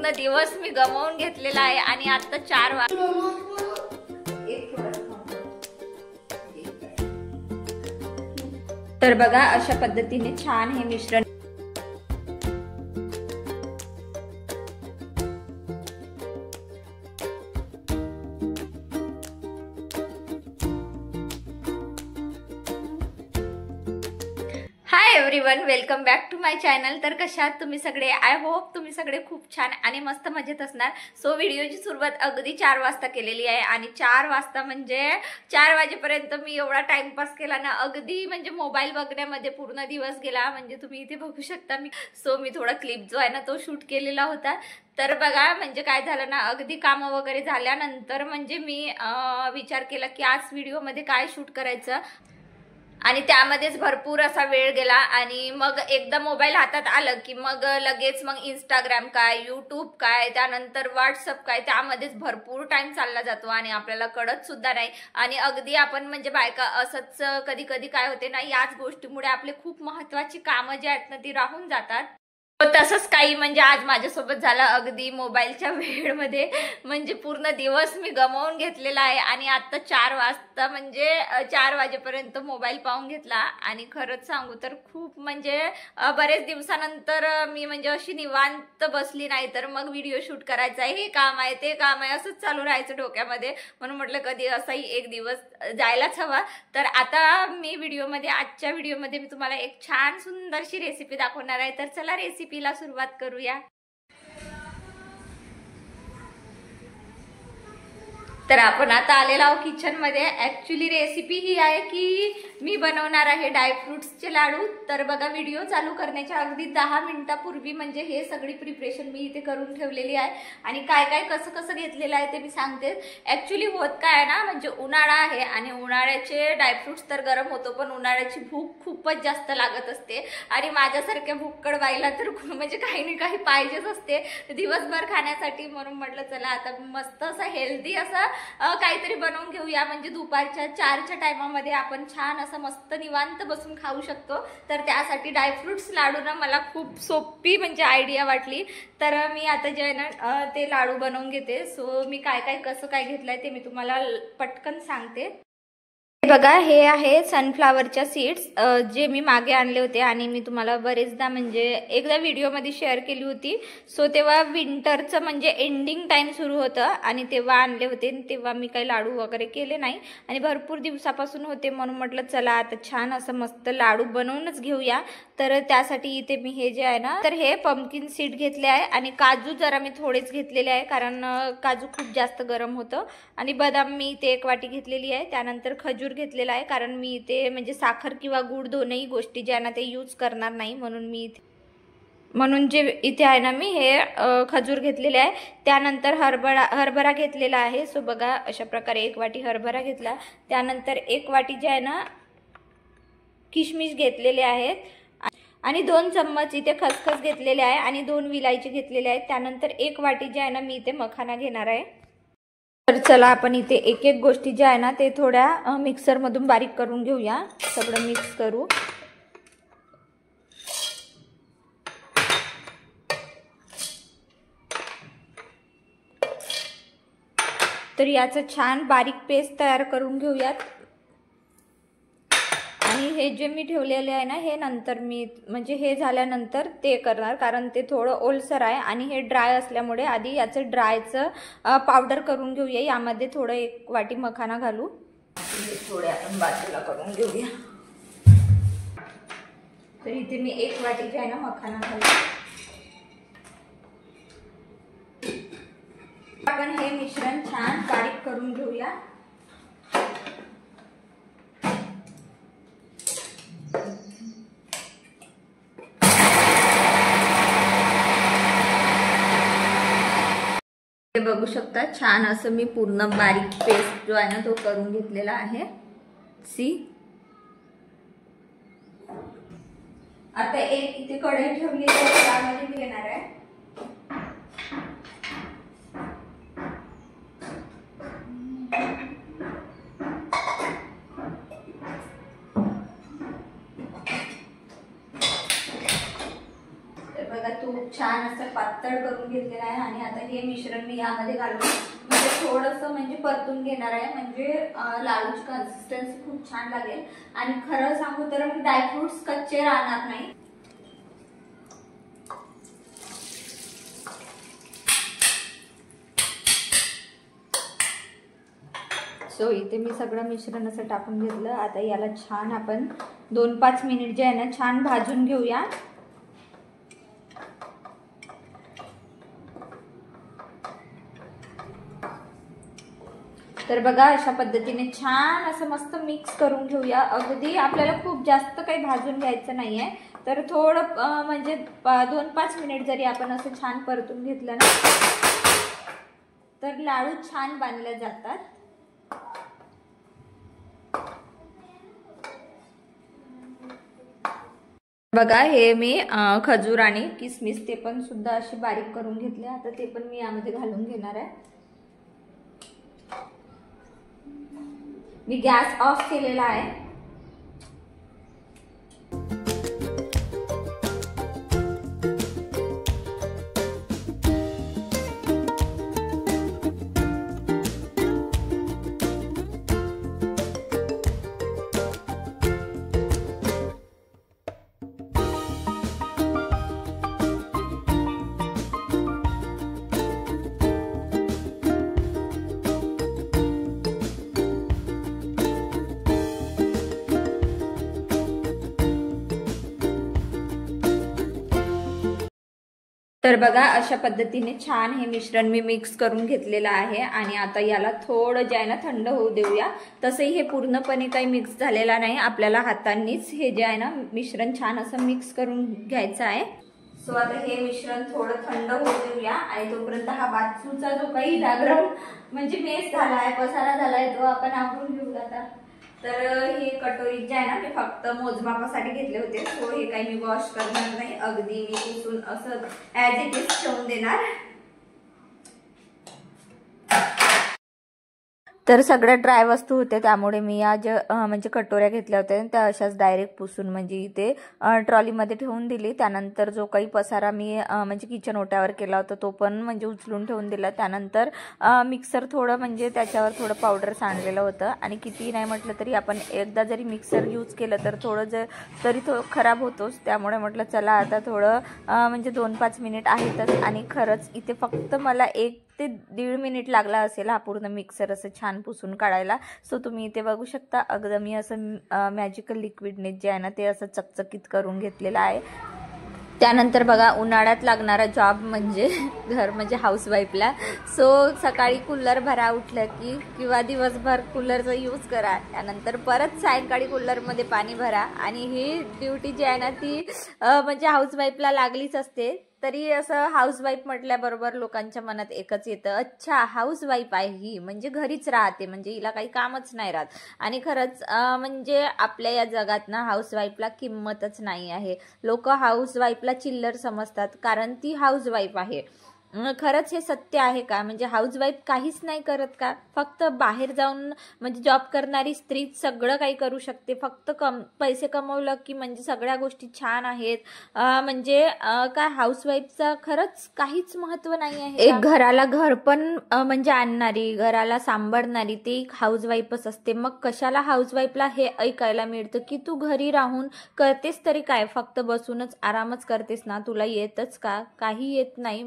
पूर्ण दिवस मी गमावून घेतलेला आहे आणि आता 4 वाजता तर बघा अशा पद्धतीने छान हे मिश्रण everyone, welcome back to my channel. तर कशा आहात तुम्ही सगळे? आय होप तुम्ही सगळे खूप छान आणि मस्त मजेत असणार। सो व्हिडिओची सुरुवात अगदी 4 वाजता केलेली आहे आणि 4 वाजता म्हणजे 4 वाजेपर्यंत मी एवढा टाइमपास केला ना, अगदी म्हणजे मोबाईल बघण्यामध्ये पूर्ण दिवस गेला। म्हणजे तुम्ही इथे बघू शकता मी थोडा क्लिप जो आहे ना तो शूट केलेला होता। तर बघा म्हणजे काय झालं ना, अगदी काम वगैरे झाल्यानंतर म्हणजे मी विचार केला की आज व्हिडिओमध्ये काय शूट करायचं आणि त्यामध्येच भरपूर असा वेळ गेला आणि मग एकदा मोबाईल हातात आलं की मग लगेच मग इंस्टाग्राम काय, यूट्यूब काय, त्यानंतर व्हॉट्सअप काय, त्यामध्येच भरपूर टाइम चालला जातो आणि आपल्याला कळत सुद्धा नाही। आणि अगदी आपण म्हणजे बायका असंच कधी कधी काय होते ना, याच गोष्टीमुळे आपले खूप महत्त्वाची कामं जी आहेत ना ती राहून जातात। तसंच काही म्हणजे आज माझ्यासोबत झालं। अगदी मोबाईलच्या वेळमध्ये म्हणजे पूर्ण दिवस मी गमावून घेतलेला आहे आणि आता 4 वाजता म्हणजे 4 वाजेपर्यंत मोबाईल पाहून घेतला आणि खरंच सांगू तर खूप म्हणजे बरेच दिवसानंतर मी म्हणजे अशी निवांत बसली नाही, तर मग व्हिडिओ शूट करायचा आहे, हे काम आहे, ते काम आहे, असंच चालू राहायचं डोक्यामध्ये। म्हणून म्हटलं कधी असाही एक दिवस जायलाच हवा। तर आता मी व्हिडिओमध्ये आजच्या व्हिडिओमध्ये मी तुम्हाला एक छान सुंदरशी रेसिपी दाखवणार आहे। तर चला रेसिपीला सुरुवात करूया। तर आपण आता आलेलो आहोत किचन मध्ये। ऍक्च्युली रेसिपी ही आहे की मी बनवणार आहे ड्रायफ्रुट्सचे लाडू। तर बघा व्हिडिओ चालू करण्याच्या अगदी 10 मिनिटापूर्वी म्हणजे हे सगळी प्रिपरेशन मी इथे करून ठेवलेली आहे आणि काय काय कसं कसं घेतलेलं आहे ते मी सांगते। ऍक्च्युली होत काय आहे ना, म्हणजे उन्हाळा आहे आणि उन्हाळ्याचे ड्रायफ्रुट्स तर गरम होतो, पण उन्हाळ्याची भूक खूपच जास्त लागत असते आणि माझ्यासारख्या भूककड बाईला तर म्हणजे काही ना काही पाहिजेच असते दिवसभर खाण्यासाठी। म्हणून म्हटलं चला आता मस्त असं हेल्दी असं काहीतरी बनवून घेऊया, म्हणजे दुपारच्या 4च्या टायमामध्ये आपण छान असं मस्त निवांत बसून खाऊ शकतो। तर त्यासाठी ड्रायफ्रुट्स लाडू ना मला खूप सोपी म्हणजे आयडिया वाटली। तर मी आता जे आहे ना ते लाडू बनवून घेते। सो मी काय काय कसं काय घेतलंय ते मी तुम्हाला पटकन सांगते। बघा हे आहे सनफ्लावरच्या सीड्स, जे मी मागे आणले होते आणि मी तुम्हाला बरेचदा म्हणजे एकदा व्हिडिओमध्ये शेअर केली होती। सो तेव्हा विंटरचं म्हणजे एंडिंग टाइम सुरू होतं आणि तेव्हा आणले होते। तेव्हा मी काही लाडू वगैरे केले नाही आणि भरपूर दिवसापासून होते, म्हणून म्हटलं चला आता छान असं मस्त लाडू बनवूनच घेऊया। तर त्यासाठी इथे मी हे जे आहे ना, तर हे पंपकिन सीड घेतले आहे आणि काजू जरा मी थोडेच घेतलेले आहे, कारण काजू खूप जास्त गरम होतं। आणि बदाम मी इथे 1 वाटी घेतलेली आहे। त्यानंतर खजूर घेतलेला आहे, कारण मी इथे म्हणजे साखर किंवा गूळ दोनही गोष्टी ज्या ना ते यूज करणार नाही, म्हणून जे इथे आहे ना मी हे खजूर घेतलेले आहे। त्यानंतर हरभरा घेतलेला आहे। सो बघा अशा प्रकारे 1 वाटी हरभरा घेतला। त्यानंतर 1 वाटी जे आहे ना किशमिश घेतलेले आहेत आणि 2 चम्मच इथे खसखस घेतलेले आहे आणि 2 विलायची घेतलेले आहेत। त्यानंतर 1 वाटी जे आहे ना मी इथे मखाना घेणार आहे। तर चला आपण इथे एक एक गोष्टी ज्या आहे ना ते थोड्या मिक्सर मधून बारीक करून घेऊया, सगळं मिक्स करू। तर याचं छान बारीक पेस्ट तयार करून घेऊयात आणि हे जे मी ठेवलेले आहे ना हे नंतर मी म्हणजे हे झाल्यानंतर ते करणार, कारण ते थोडं ओलसर आहे आणि हे ड्राय असल्यामुळे आधी याचं ड्रायचं पावडर करून घेऊया। यामध्ये थोडं 1 वाटी मखाना घालू, थोडे आपण बाजूला करून घेऊया। तर इथे मी 1 वाटी जे आहे ना मखाना घालू। आपण हे मिश्रण छान बारीक करून घेऊया। बघू शकता छान असं मी पूर्ण बारीक पेस्ट जो आहे ना तो करून घेतलेला आहे। सी आता एक इथे कढई ठेवली आहे, त्यामध्ये मी घेणार आहे तर बघा तूप खूप छान असं पातळ करून घेतलेलं आहे आणि आता हे मिश्रण मी यामध्ये घालून म्हणजे थोडंसं म्हणजे परतून घेणार आहे, म्हणजे लाडूची कन्सिस्टन्सी खूप छान लागेल आणि खरं सांगू तर ड्रायफ्रुट्स कच्चे राहणार नाही. सो इथे मी सगळं मिश्रण असं टाकून घेतलं. आता याला छान आपण 2-5 मिनिट जे आहे ना छान भाजून घेऊया. तर बघा अशा पद्धतीने छान असं मस्त मिक्स करून घेऊया. अगदी आपल्याला खूप जास्त काही भाजून घ्यायचं नाहीये, तर थोडं म्हणजे 2-5 मिनिट जरी आपण असं छान परतून घेतलं ना तर लाडू छान बांधले जातात. बघा हे मी खजूर आणि किसमिस ते पण सुद्धा अशी बारीक करून घेतले. आता ते पण मी यामध्ये घालून घेणार आहे. मी गॅस ऑफ केलेला आहे. तर बघा अशा पद्धतीने छान हे मिश्रण मी मिक्स करून घेतलेलं आहे आणि आता याला थोडं जे आहे ना थंड होऊ देऊया. तसंही हे पूर्णपणे काही मिक्स झालेला नाही, आपल्याला हातांनीच हे जे आहे ना मिश्रण छान असं मिक्स करून घ्यायचं आहे. सो आता हे मिश्रण थोडं थंड होऊ देऊया आणि तोपर्यंत हा बाजूचा जो काही डागरम म्हणजे मेस झालाय, पसारा झालाय तो आपण आवरून घेऊया. आता तर हे कटोरी जे आहे ना मी फक्त मोजमापासाठी घेतले होते. सो हे काही मी वॉश करणार नाही, अगदी मी पुसून असं ॲज इट इज ठेवून देणार. तर सगळ्या ड्राय वस्तू होते त्यामुळे मी या ज्या म्हणजे कटोऱ्या घेतल्या होत्या त्या अशाच डायरेक्ट पुसून म्हणजे इथे ट्रॉलीमध्ये ठेवून दिली. त्यानंतर जो काही पसारा मी म्हणजे किचन ओट्यावर केला होता तो पण म्हणजे उचलून ठेवून दिला. त्यानंतर मिक्सर थोडं म्हणजे त्याच्यावर थोडं पावडर सांडलेलं होतं आणि किती नाही म्हटलं तरी आपण एकदा जरी मिक्सर यूज केलं तर थोडं तरी तो खराब होतोच. त्यामुळे म्हटलं चला आता थोडं म्हणजे 2-5 मिनिट आहेतच आणि खरंच इथे फक्त मला 1 ते 1.5 मिनिट लागला असेल हा पूर्ण मिक्सर असं छान पुसून काढायला. सो तुम्ही इथे बघू शकता अगदी मी असं मॅजिकल लिक्विडने जे आहे ना ते असं चकचकीत करून घेतलेलं आहे. त्यानंतर बघा उन्हाळ्यात लागणारा जॉब म्हणजे घर म्हणजे हाऊसवाईफला. सो सकाळी कूलर भरा उठलं की किंवा दिवसभर कूलरचा यूज करा, त्यानंतर परत सायंकाळी कूलरमध्ये पाणी भरा आणि ही ड्युटी जी आहे ना ती म्हणजे हाऊसवाईफला लागलीच असते. तरी असं हाऊसवाईफ म्हटल्याबरोबर लोकांच्या मनात एकच येतं, अच्छा हाऊसवाईफ आहे ही म्हणजे घरीच राहते म्हणजे हिला काही कामच नाही राहत. आणि खरंच म्हणजे आपल्या या जगात ना हाऊसवाईफला किंमतच नाही आहे. लोक हाऊसवाईफला चिल्लर समजतात कारण ती हाऊसवाईफ आहे. खरंच हे सत्य आहे का? म्हणजे हाऊसवाईफ काहीच नाही करत का? फक्त बाहेर जाऊन म्हणजे जॉब करणारी स्त्री सगळं काही करू शकते, फक्त पैसे कमवलं की म्हणजे सगळ्या गोष्टी छान आहेत. म्हणजे काय हाऊसवाईफचं खरंच काहीच महत्व नाही आहे. एक घराला घर पण म्हणजे आणणारी, घराला सांभाळणारी ती एक हाऊसवाईफच असते. मग कशाला हाऊसवाईफला हे ऐकायला मिळतं की तू घरी राहून करतेस तरी काय, फक्त बसूनच आरामच करतेस ना, तुला येतच का? काही येत नाही,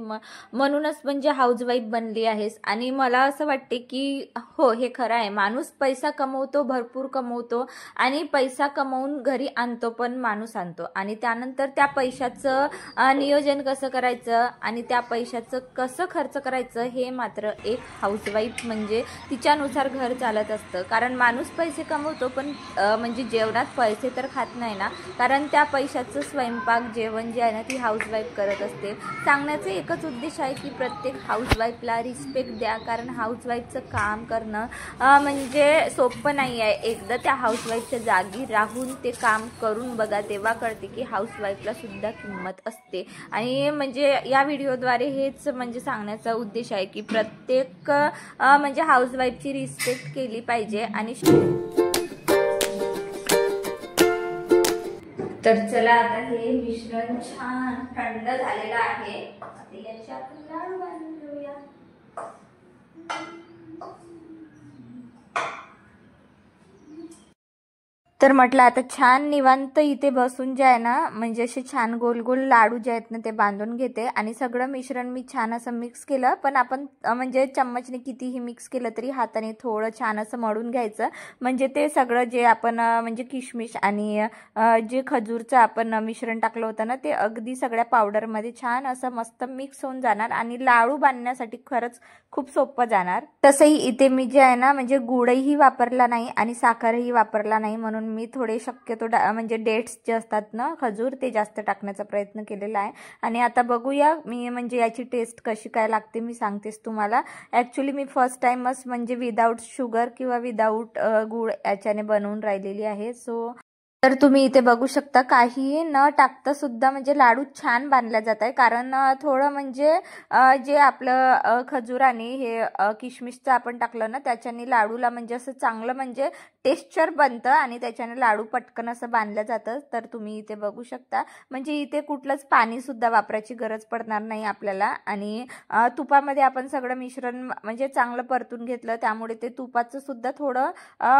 म्हणूनच म्हणजे हाऊसवाईफ बनली आहेस. आणि मला असं वाटते की हो हे खरं आहे, माणूस पैसा कमवतो, भरपूर कमवतो आणि पैसा कमवून घरी आणतो पण माणूस आणतो आणि त्यानंतर त्या पैशाचं नियोजन कसं करायचं आणि त्या पैशाचं कसं खर्च करायचं हे मात्र एक हाऊसवाईफ म्हणजे तिच्यानुसार घर चालत असतं. कारण माणूस पैसे कमवतो पण म्हणजे जेवणात पैसे तर खात नाही ना, कारण त्या पैशाचं स्वयंपाक जेवण जे आहे ना ती हाऊसवाईफ करत असते. सांगण्याचं एकच उद्देश आहे की प्रत्येक हाऊसवाईफला रिस्पेक्ट द्या, कारण हाऊसवाईफचं काम करणं म्हणजे सोपं नाही आहे. एकदा त्या हाऊसवाईफच्या जागी राहून ते काम करून बघा, तेव्हा कळते की हाऊसवाईफला सुद्धा किंमत असते. आणि म्हणजे या व्हिडिओद्वारे हेच म्हणजे सांगण्याचा उद्देश आहे की प्रत्येक म्हणजे हाऊसवाईफची रिस्पेक्ट केली पाहिजे. आणि तर चला आता हे मिश्रण छान थंड झालेलं आहे, आता याचे आपण लाडू बांधून घेऊया. तर म्हटलं आता छान निवांत इथे बसून जे आहे ना, म्हणजे असे छान गोल गोल लाडू जे आहेत ना ते बांधून घेते. आणि सगळं मिश्रण मी छान असं मिक्स केलं, पण आपण म्हणजे चम्मचने कितीही मिक्स केलं तरी हाताने थोडं छान असं मळून घ्यायचं, म्हणजे ते सगळं जे आपण म्हणजे किशमिश आणि जे खजूरचं आपण मिश्रण टाकलं होतं ना ते अगदी सगळ्या पावडरमध्ये छान असं मस्त मिक्स होऊन जाणार आणि लाडू बांधण्यासाठी खरंच खूप सोपं जाणार. तसंही इथे मी जे आहे ना म्हणजे गुळही वापरला नाही आणि साखरही वापरला नाही, म्हणून मी थोडे शक्यतो म्हणजे डेट्स जे असतात ना खजूर ते जास्त टाकण्याचा प्रयत्न केलेला आहे. आणि आता बघूया मी म्हणजे याची टेस्ट कशी काय लागते मी सांगतेच तुम्हाला. ॲक्च्युली मी फर्स्ट टाइमच म्हणजे विदाऊट शुगर किंवा विदाऊट गुळ याच्याने बनवून राहिलेली आहे. सो तर तुम्ही इथे बघू शकता काही न टाकता सुद्धा म्हणजे लाडू छान बांधल्या जात आहे, कारण थोडं म्हणजे जे आपलं खजूर आणि हे किशमिशचं आपण टाकलं ना त्याच्याने लाडूला म्हणजे असं चांगलं म्हणजे टेक्स्चर बनतं आणि त्याच्याने लाडू पटकन असं बांधलं जातं. तर तुम्ही इथे बघू शकता म्हणजे इथे कुठलंच पाणी सुद्धा वापरायची गरज पडणार नाही आपल्याला. आणि तुपामध्ये आपण सगळं मिश्रण म्हणजे चांगलं परतून घेतलं, त्यामुळे ते तुपाचं सुद्धा थोडं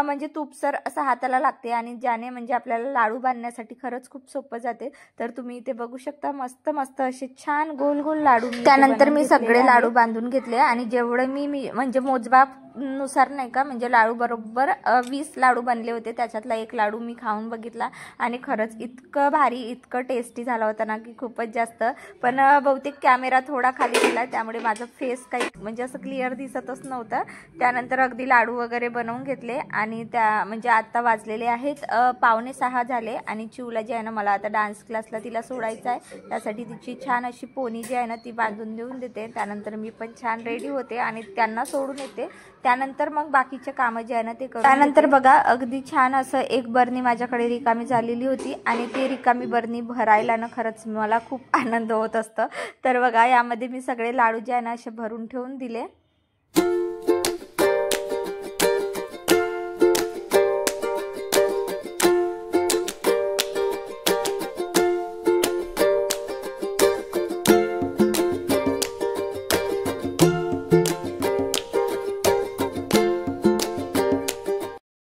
म्हणजे तुपसर असं हाताला लागते आणि ज्याने म्हणजे आपल्याला लाडू बांधण्यासाठी खरंच खूप सोपं जाते. तर तुम्ही इथे बघू शकता मस्त मस्त असे छान गोल गोल लाडू. त्यानंतर मी सगळे लाडू बांधून घेतले आणि जेवढे मी म्हणजे मोजमाप नुसार नाही का म्हणजे लाडू बरोबर 20 लाडू बनले होते. त्याच्यातला एक लाडू मी खाऊन बघितला आणि खरंच इतकं भारी इतकं टेस्टी झाला होता ना की खूपच जास्त. पण बहुतेक कॅमेरा थोडा खाली गेला त्यामुळे माझं फेस काही म्हणजे असं क्लिअर दिसतच नव्हतं. त्यानंतर अगदी लाडू वगैरे बनवून घेतले आणि त्या म्हणजे आता वाजलेले आहेत 5:45 झाले आणि चिवला जी आहे ना मला आता डान्स क्लासला तिला सोडायचं आहे, त्यासाठी तिची छान अशी पोनी जी आहे ना ती बांधून देऊन देते. त्यानंतर मी पण छान रेडी होते आणि त्यांना सोडून येते. त्यानंतर मग बाकीचे कामं जे आहे ना ते करून त्यानंतर बघा अगदी छान असं एक बरणी माझ्याकडे रिकामी झालेली होती आणि ती रिकामी बरणी भरायला ना खरंच मला खूप आनंद होत असतं. तर बघा यामध्ये मी सगळे लाडू जे आहे ना असे भरून ठेवून दिले.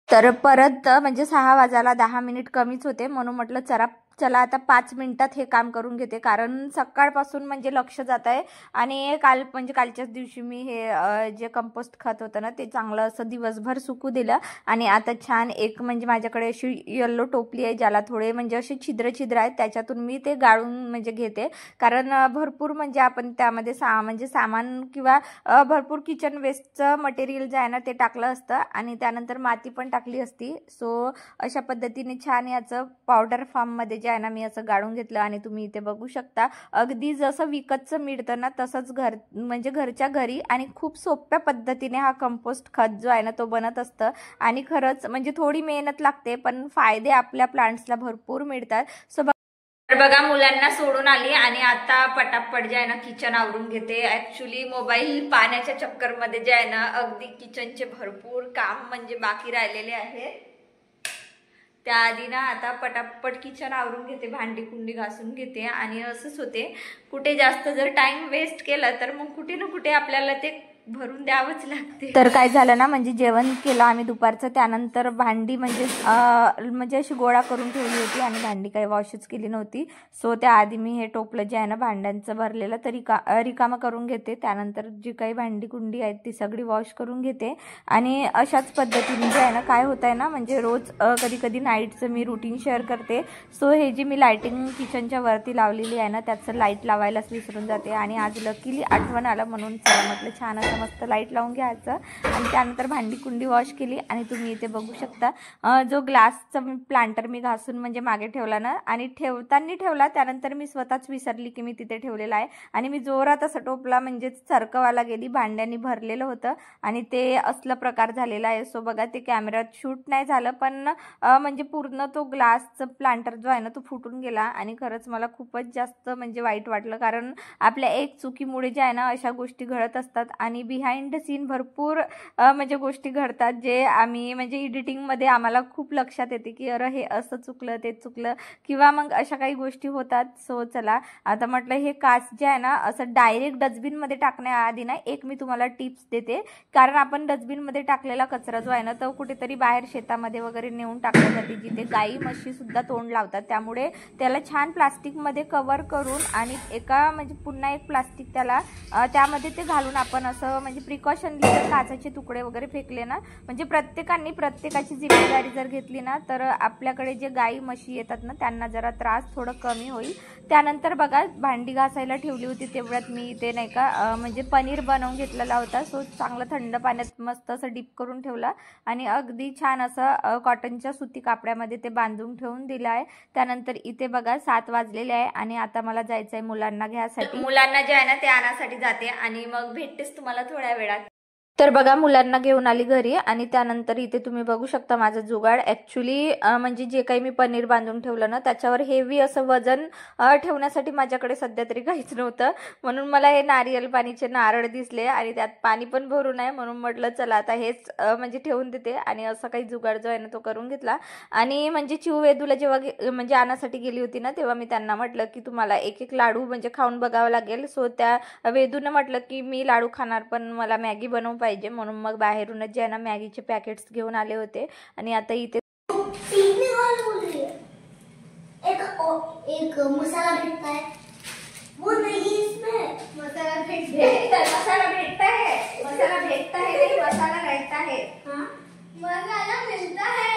तर परत म्हणजे 6 वाजायला 10 मिनिट कमीच होते, म्हणून म्हटलं चला आता 5 मिनिटात हे काम करून घेते, कारण सकाळपासून म्हणजे लक्ष जात आहे. आणि कालच्याच दिवशी मी हे जे कंपोस्ट खत होतं ना ते चांगलं असं दिवसभर सुकू दिलं आणि आता छान एक म्हणजे माझ्याकडे अशी येल्लो टोपली आहे ज्याला थोडे म्हणजे असे छिद्र आहेत, त्याच्यातून मी ते गाळून म्हणजे घेते. कारण भरपूर म्हणजे आपण त्यामध्ये म्हणजे सामान किंवा भरपूर किचन वेस्टचं मटेरियल जे आहे ना ते टाकलं असतं आणि त्यानंतर माती पण टाकली असती. सो अशा पद्धतीने छान याचं पावडर फॉर्ममध्ये जे आहे ना मी असं गाळून घेतलं आणि तुम्ही इथे बघू शकता अगदी जसं विकतचं मिळतं ना तसंच म्हणजे घरच्या घरी आणि खूप सोप्या पद्धतीने हा कंपोस्ट खत जो आहे ना तो बनत असतं. आणि खरंच म्हणजे थोडी मेहनत लागते पण फायदे आपल्या प्लांट्सला भरपूर मिळतात. सो तर बघा मुलांना सोडून आली आणि आता पटापट जे आहे ना किचन आवरून घेते. ऍक्च्युली मोबाईल पाण्याच्या चक्करमध्ये जे आहे ना अगदी किचनचे भरपूर काम म्हणजे बाकी राहिलेले आहेत. त्याआधी ना आता पटापट किचन आवरून घेते, भांडी कुंडी घासून घेते. आणि असंच होते कुठे जास्त जर टाइम वेस्ट केला तर मग कुठे ना कुठे आपल्याला ते भरून द्यावंच लागते. तर काय झालं ना म्हणजे जेवण केलं आम्ही दुपारचं, त्यानंतर भांडी म्हणजे अशी गोळा करून ठेवली होती आणि भांडी काही वॉशच केली नव्हती. सो त्याआधी मी हे टोपलं जे आहे ना भांड्यांचं भरलेलं तरी रिकामं करून घेते. त्यानंतर जी काही भांडी कुंडी आहेत ती सगळी वॉश करून घेते. आणि अशाच पद्धतीने जे आहे ना काय होत आहे ना म्हणजे रोज कधी कधी नाईटचं मी रुटीन शेअर करते. सो हे जी मी लाईटिंग किचनच्या वरती लावलेली आहे ना त्याचं लाईट लावायलाच विसरून जाते आणि आज लकीली आठवण आलं म्हणून चला म्हटलं छान मस्त लाईट लावून घ्यायचं. आणि त्यानंतर भांडी कुंडी वॉश केली आणि तुम्ही इथे बघू शकता जो ग्लासचा प्लांटर मी घासून म्हणजे मागे ठेवला ना आणि ठेवताना ठेवला, त्यानंतर मी स्वतःच विसरली की मी तिथे ठेवलेला आहे आणि मी जोरात असं टोपला म्हणजे सरकवायला गेली, भांड्यांनी भरलेलं होतं आणि ते असलं प्रकार झालेला आहे. सो बघा ते कॅमेऱ्यात शूट नाही झालं पण म्हणजे पूर्ण तो ग्लासचा प्लांटर जो आहे ना तो फुटून गेला आणि खरंच मला खूपच जास्त म्हणजे वाईट वाटलं, कारण आपल्या एक चुकीमुळे जे आहे ना अशा गोष्टी घडत असतात आणि आणि बिहाइंड द सीन भरपूर म्हणजे गोष्टी घडतात जे आम्ही म्हणजे एडिटिंगमध्ये आम्हाला खूप लक्षात येते की अरे हे असं चुकलं ते चुकलं किंवा मग अशा काही गोष्टी होतात. सो चला आता म्हटलं हे काच जे आहे ना असं डायरेक्ट डस्टबिनमध्ये टाकण्याआधी ना एक मी तुम्हाला टिप्स देते. कारण आपण डस्टबिनमध्ये टाकलेला कचरा जो आहे ना तो कुठेतरी बाहेर शेतामध्ये वगैरे नेऊन टाकला जाते जिथे गाई म्हशी सुद्धा तोंड लावतात. त्यामुळे त्याला छान प्लास्टिकमध्ये कव्हर करून आणि एका म्हणजे पुन्हा एक प्लास्टिक त्यामध्ये ते घालून आपण असं म्हणजे प्रिकॉशनली जर काचाचे तुकडे वगैरे फेकले ना म्हणजे प्रत्येकाची जिम्मेदारी जर घेतली ना तर आपल्याकडे जे गाई म्हशी येतात ना त्यांना जरा त्रास थोडं कमी होईल. त्यानंतर बघा भांडी घासायला ठेवली होती तेवढ्यात मी इथे नाही का म्हणजे पनीर बनवून घेतलेला होता. सो चांगलं थंड पाण्यात मस्त असं डीप करून ठेवला आणि अगदी छान असं कॉटनच्या सुती कापड्यामध्ये ते बांधून ठेवून दिलं आहे. त्यानंतर इथे बघा 7 वाजलेले आहे आणि आता मला जायचंय मुलांना घ्यायसाठी. मुलांना जे आहे ना ते आणण्यासाठी जाते आणि मग भेटतेच तुम्हाला थोड्या वेळात. तर बघा मुलांना घेऊन आली घरी आणि त्यानंतर इथे तुम्ही बघू शकता माझं जुगाड. ॲक्च्युली म्हणजे जे काही मी पनीर बांधून ठेवलं ना त्याच्यावर हेवी असं वजन ठेवण्यासाठी माझ्याकडे सध्या तरी काहीच नव्हतं. म्हणून मला हे नारियल पाणीचे नारळ दिसले आणि त्यात पाणी पण भरून आहे. म्हणून म्हटलं चला आता हेच म्हणजे ठेवून देते आणि असं काही जुगाड जो आहे ना तो करून घेतला. आणि म्हणजे चिऊ वेदूला जेव्हा म्हणजे आणण्यासाठी गेली होती ना तेव्हा मी त्यांना म्हटलं की तुम्हाला एक एक लाडू म्हणजे खाऊन बघावं लागेल. सो त्या वेदूनं म्हटलं की मी लाडू खाणार पण मला मॅगी बनवून पाहिजे. म्हणून मग बाहेरूनच जे आहे ना मॅगीचे पॅकेट्स घेऊन आले होते आणि आता इथे एक मसाला भेटता है वो नहीं इसमें मसाला भेटता है मसाला भेटता है मसाला भेटता है नहीं मसाला रहता है. हाँ मसाला मिलता है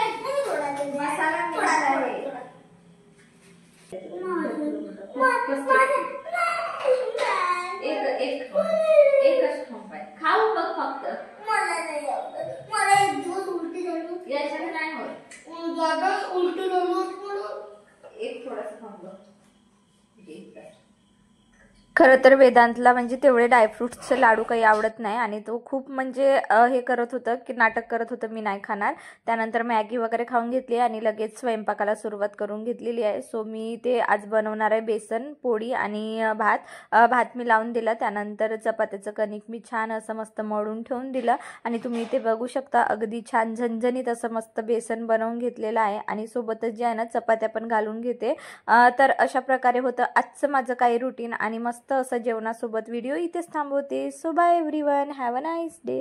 थोड़ा मसाला मिलता है एकच खाऊ बघ फक्त. मला नाही आवडत. मला एक दिवस उलटी झाली याच्याने नाही होत. ज्यादा उलटी झाली मला एक थोडंसं खाऊन बघ. खरं तर वेदांतला म्हणजे तेवढे ड्रायफ्रुट्सचे लाडू काही आवडत नाही आणि तो खूप म्हणजे हे करत होतं की नाटक करत होतं मी नाही खाणार. त्यानंतर मॅगी वगैरे खाऊन घेतली आणि लगेच स्वयंपाकाला सुरुवात करून घेतलेली आहे. सो मी ते आज बनवणार आहे बेसन पोळी आणि भात मी लावून दिला. त्यानंतर चपात्याचं कणिक मी छान असं मस्त मळून ठेवून दिलं आणि तुम्ही इथे बघू शकता अगदी छान झणझणीत असं मस्त बेसन बनवून घेतलेलं आहे आणि सोबतच जे आहे ना चपात्या पण घालून घेते. तर अशा प्रकारे होतं आजचं माझं काही रुटीन आणि मस्त असं जेवणासोबत व्हिडिओ इथेच थांबवते. So bye everyone, have a nice day.